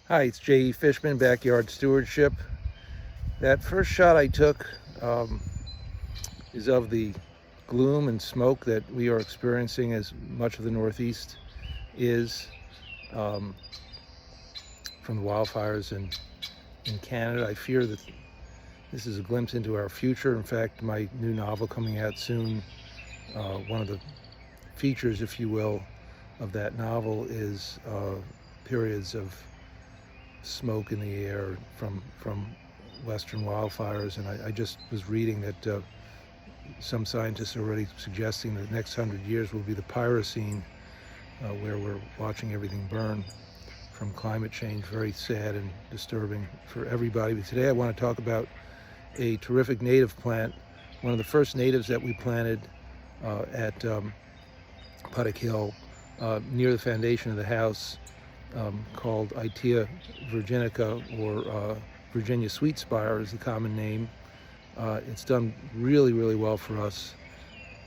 Hi, it's J.E. Fishman, Backyard Stewardship. That first shot I took is of the gloom and smoke that we are experiencing as much of the Northeast is um, from the wildfires in Canada. I fear that this is a glimpse into our future. In fact, my new novel coming out soon, one of the features, if you will, of that novel is periods of smoke in the air from western wildfires. And I just was reading that some scientists are already suggesting that the next 100 years will be the Pyrocene, where we're watching everything burn from climate change. Very sad and disturbing for everybody. But today I want to talk about a terrific native plant, one of the first natives that we planted at Puddock Hill near the foundation of the house, called Itea virginica, or Virginia Sweetspire is the common name. It's done really, really well for us,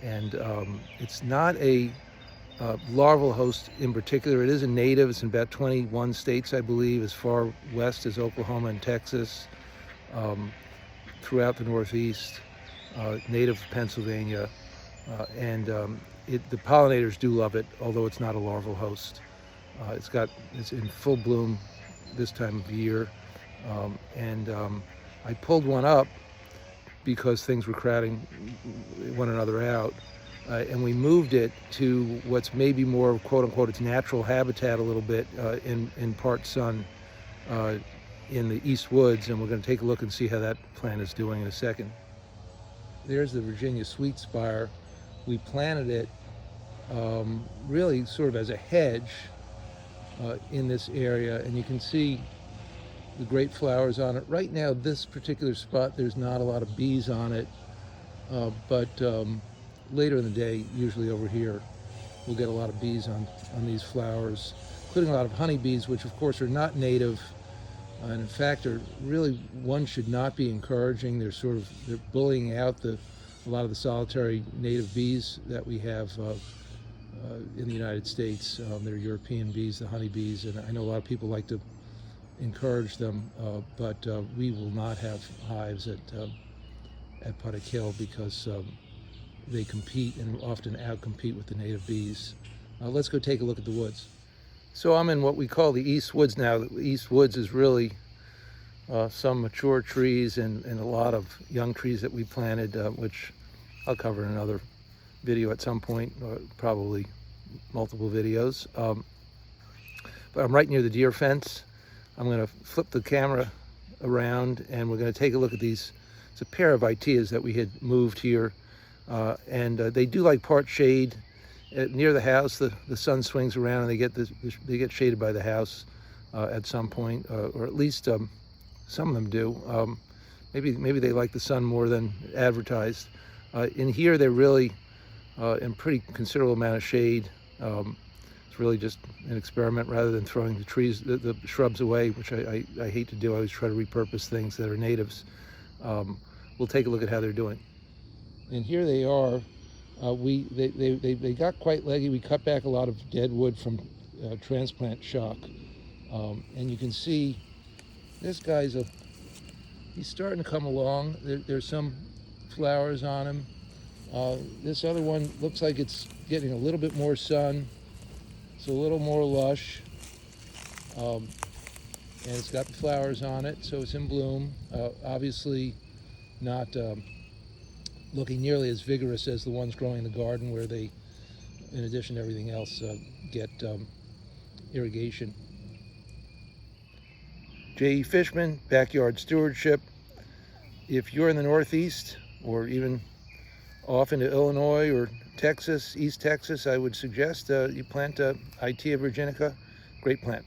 and it's not a larval host in particular. It is a native. It's in about 21 states, I believe, as far west as Oklahoma and Texas, throughout the Northeast, native of Pennsylvania, and the pollinators do love it, although it's not a larval host. It's in full bloom this time of year, and I pulled one up because things were crowding one another out, and we moved it to what's maybe more quote unquote its natural habitat a little bit, in part sun, in the East Woods, and we're going to take a look and see how that plant is doing in a second. There's the Virginia Sweetspire. We planted it really sort of as a hedge in this area, and you can see the great flowers on it. Right now, this particular spot, there's not a lot of bees on it, but later in the day, usually over here, we'll get a lot of bees on these flowers, including a lot of honeybees, which of course are not native, and in fact are really, one should not be encouraging. They're bullying out a lot of the solitary native bees that we have in the United States. They're European bees, the honeybees, and I know a lot of people like to encourage them, but we will not have hives at Puddock Hill because they compete and often outcompete with the native bees. Let's go take a look at the woods. So I'm in what we call the East Woods now. The East Woods is really some mature trees and a lot of young trees that we planted, which I'll cover in another video at some point, probably multiple videos. But I'm right near the deer fence. I'm going to flip the camera around and we're going to take a look at these. It's a pair of Iteas that we had moved here, and they do like part shade. Near the house, the sun swings around and they get shaded by the house at some point, or at least some of them do. Maybe they like the sun more than advertised. In here, they're really in pretty considerable amount of shade. It's really just an experiment rather than throwing the shrubs away, which I hate to do. I always try to repurpose things that are natives. We'll take a look at how they're doing. And here they are. They got quite leggy. We cut back a lot of dead wood from transplant shock, and you can see this guy's he's starting to come along. There's some flowers on him. This other one looks like it's getting a little bit more sun. It's a little more lush, and it's got the flowers on it, so it's in bloom. Obviously not looking nearly as vigorous as the ones growing in the garden, where they, in addition to everything else, get irrigation. J.E. Fishman, Backyard Stewardship. If you're in the Northeast, or even off into Illinois or Texas, East Texas, I would suggest you plant Itea virginica. Great plant.